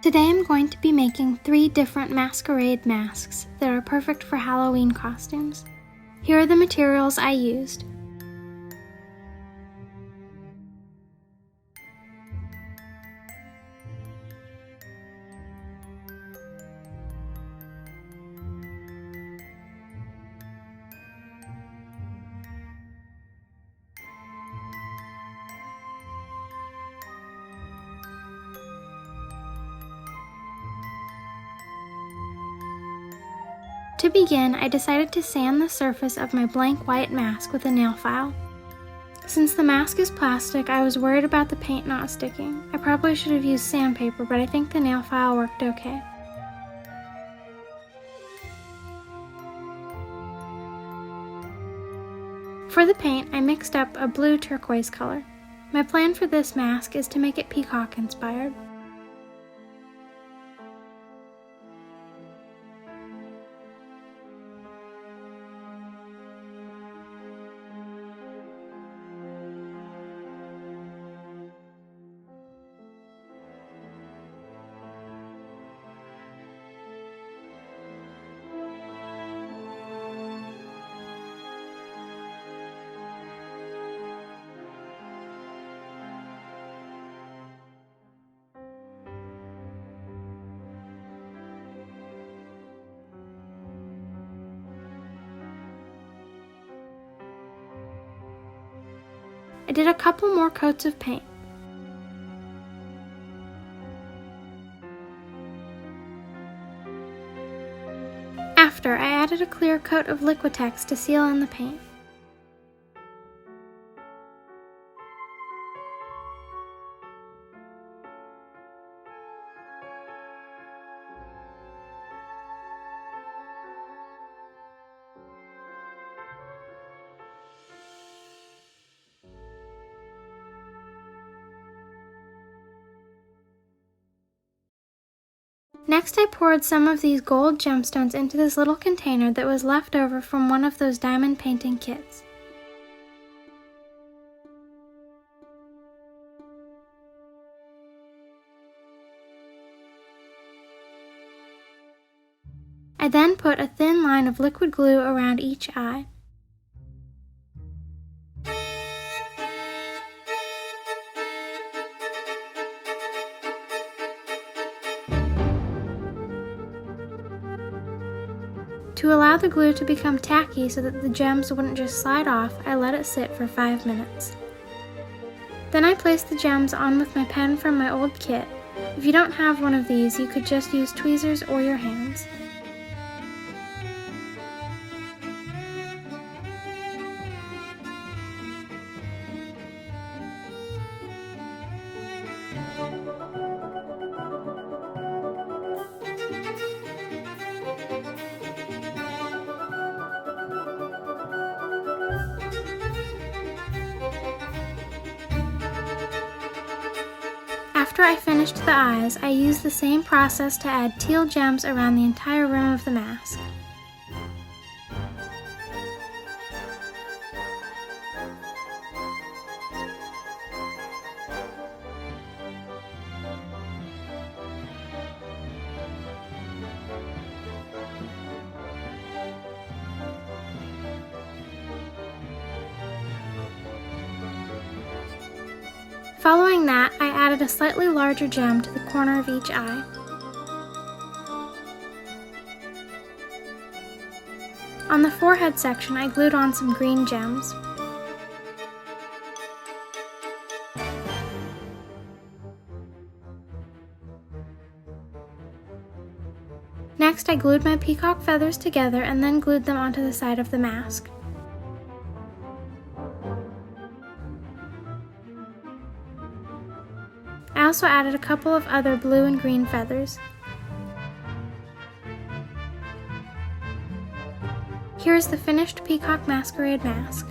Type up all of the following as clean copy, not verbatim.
Today I'm going to be making 3 different masquerade masks that are perfect for Halloween costumes. Here are the materials I used. To begin, I decided to sand the surface of my blank white mask with a nail file. Since the mask is plastic, I was worried about the paint not sticking. I probably should have used sandpaper, but I think the nail file worked okay. For the paint, I mixed up a blue turquoise color. My plan for this mask is to make it peacock inspired. I did a couple more coats of paint. After, I added a clear coat of Liquitex to seal in the paint. Next, I poured some of these gold gemstones into this little container that was left over from one of those diamond painting kits. I then put a thin line of liquid glue around each eye. To allow the glue to become tacky so that the gems wouldn't just slide off, I let it sit for 5 minutes. Then I placed the gems on with my pen from my old kit. If you don't have one of these, you could just use tweezers or your hands. After I finished the eyes, I used the same process to add teal gems around the entire rim of the mask. Following that, I added a slightly larger gem to the corner of each eye. On the forehead section, I glued on some green gems. Next, I glued my peacock feathers together and then glued them onto the side of the mask. I also added a couple of other blue and green feathers. Here is the finished peacock masquerade mask.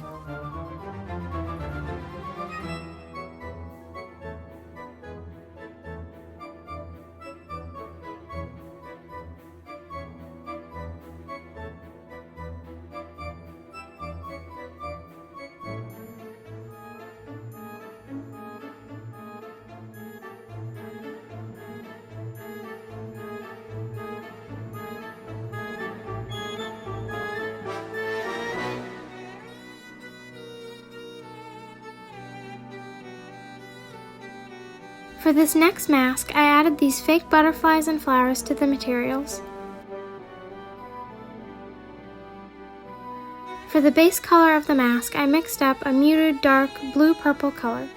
For this next mask, I added these fake butterflies and flowers to the materials. For the base color of the mask, I mixed up a muted dark blue-purple color.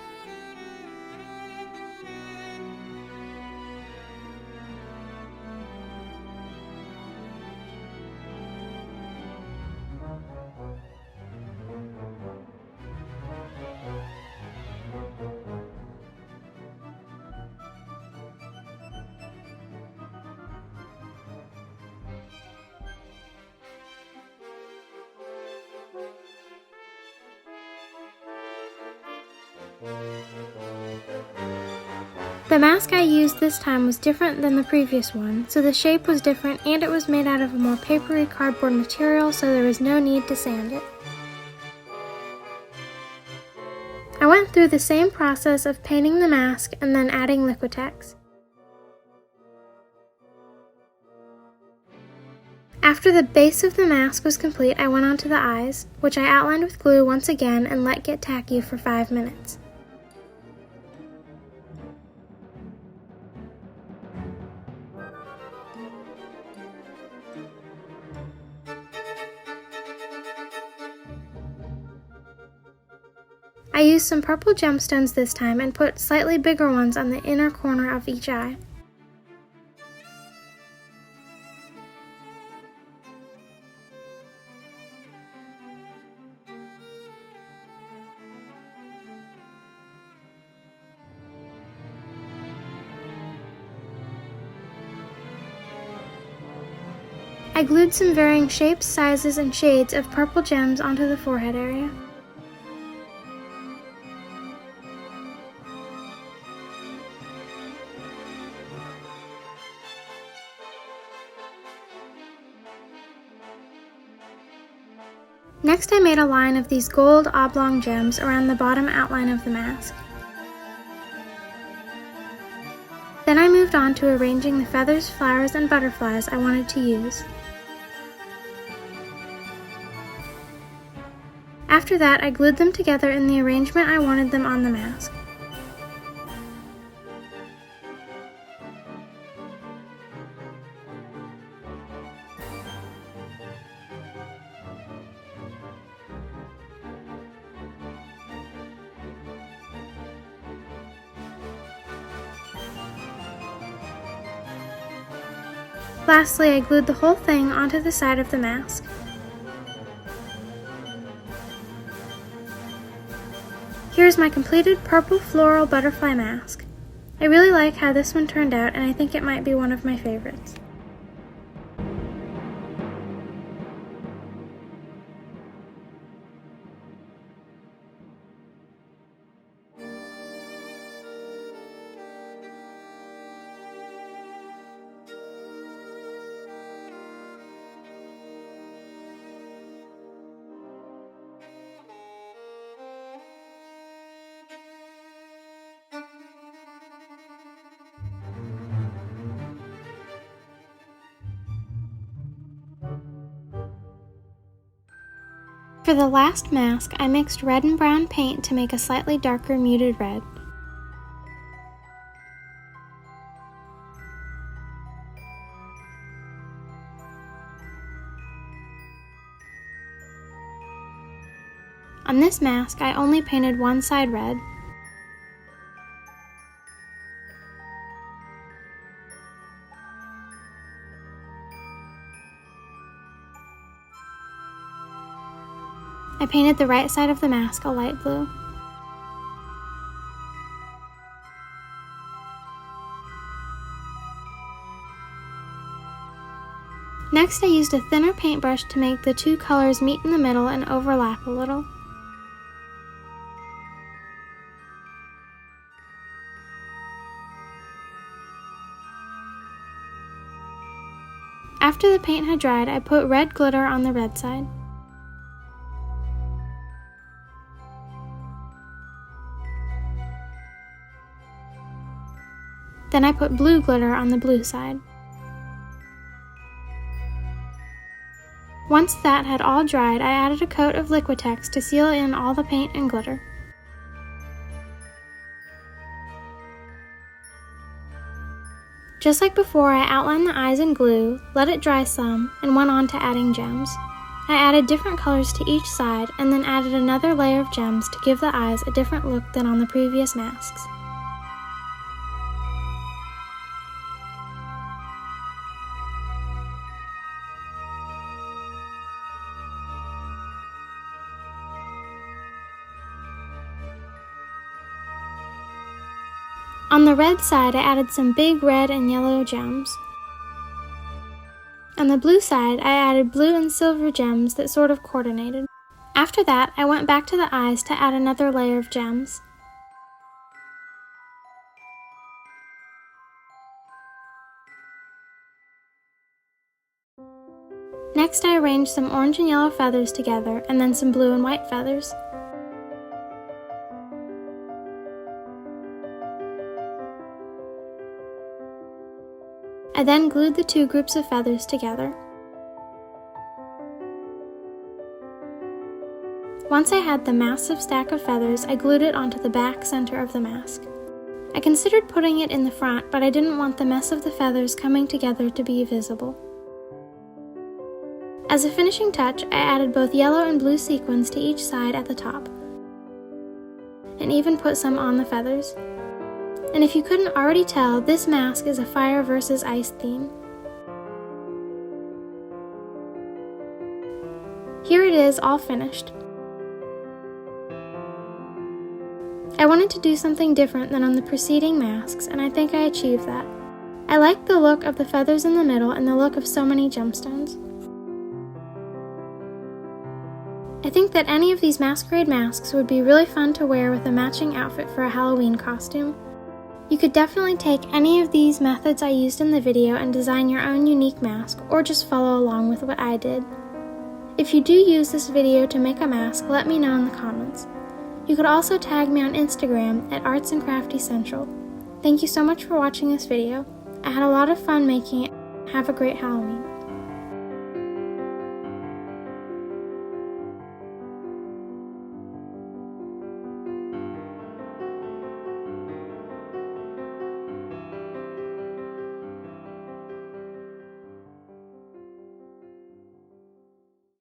The mask I used this time was different than the previous one, so the shape was different and it was made out of a more papery cardboard material, so there was no need to sand it. I went through the same process of painting the mask and then adding Liquitex. After the base of the mask was complete, I went on to the eyes, which I outlined with glue once again and let get tacky for 5 minutes. I used some purple gemstones this time and put slightly bigger ones on the inner corner of each eye. I glued some varying shapes, sizes, and shades of purple gems onto the forehead area. Next, I made a line of these gold oblong gems around the bottom outline of the mask. Then I moved on to arranging the feathers, flowers, and butterflies I wanted to use. After that, I glued them together in the arrangement I wanted them on the mask. Lastly, I glued the whole thing onto the side of the mask. Here's my completed purple floral butterfly mask. I really like how this one turned out, and I think it might be one of my favorites. For the last mask, I mixed red and brown paint to make a slightly darker muted red. On this mask, I only painted one side red. I painted the right side of the mask a light blue. Next, I used a thinner paintbrush to make the two colors meet in the middle and overlap a little. After the paint had dried, I put red glitter on the red side. Then I put blue glitter on the blue side. Once that had all dried, I added a coat of Liquitex to seal in all the paint and glitter. Just like before, I outlined the eyes in glue, let it dry some, and went on to adding gems. I added different colors to each side and then added another layer of gems to give the eyes a different look than on the previous masks. On the red side, I added some big red and yellow gems. On the blue side, I added blue and silver gems that sort of coordinated. After that, I went back to the eyes to add another layer of gems. Next, I arranged some orange and yellow feathers together, and then some blue and white feathers. I then glued the two groups of feathers together. Once I had the massive stack of feathers, I glued it onto the back center of the mask. I considered putting it in the front, but I didn't want the mess of the feathers coming together to be visible. As a finishing touch, I added both yellow and blue sequins to each side at the top, and even put some on the feathers. And if you couldn't already tell, this mask is a fire versus ice theme. Here it is, all finished. I wanted to do something different than on the preceding masks, and I think I achieved that. I liked the look of the feathers in the middle and the look of so many gemstones. I think that any of these masquerade masks would be really fun to wear with a matching outfit for a Halloween costume. You could definitely take any of these methods I used in the video and design your own unique mask, or just follow along with what I did. If you do use this video to make a mask, let me know in the comments. You could also tag me on Instagram at Arts and Crafty Central. Thank you so much for watching this video. I had a lot of fun making it. Have a great Halloween.